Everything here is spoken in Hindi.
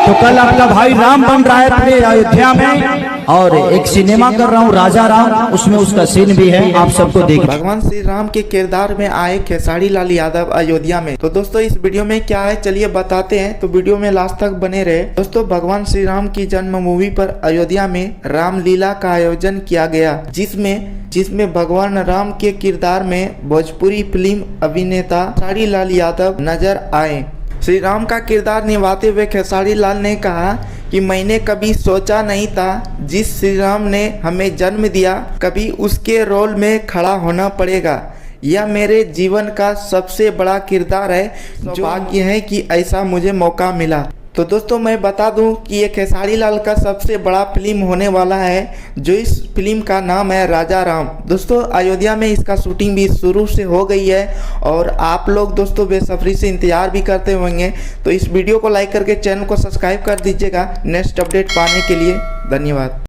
तो कल आपका भाई राम बन रहा है अपने अयोध्या में, और एक सिनेमा कर रहा हूँ राजा राम, उसमें उसका सीन भी है, आप सबको देख। भगवान श्री राम के किरदार में आए खेसारी लाल यादव अयोध्या में। तो दोस्तों इस वीडियो में क्या है चलिए बताते हैं, तो वीडियो में लास्ट तक बने रहे। दोस्तों भगवान श्री राम की जन्मभूमि पर अयोध्या में रामलीला का आयोजन किया गया, जिसमें भगवान राम के किरदार में भोजपुरी फिल्म अभिनेता खेसारी लाल यादव नजर आए। श्री राम का किरदार निभाते हुए खेसारी लाल ने कहा कि मैंने कभी सोचा नहीं था जिस श्री राम ने हमें जन्म दिया कभी उसके रोल में खड़ा होना पड़ेगा। यह मेरे जीवन का सबसे बड़ा किरदार है, जो भाग्य है कि ऐसा मुझे मौका मिला। तो दोस्तों मैं बता दूं कि ये खेसारी लाल का सबसे बड़ा फिल्म होने वाला है, जो इस फिल्म का नाम है राजा राम। दोस्तों अयोध्या में इसका शूटिंग भी शुरू से हो गई है और आप लोग दोस्तों बेसब्री से इंतजार भी करते होंगे। तो इस वीडियो को लाइक करके चैनल को सब्सक्राइब कर दीजिएगा नेक्स्ट अपडेट पाने के लिए। धन्यवाद।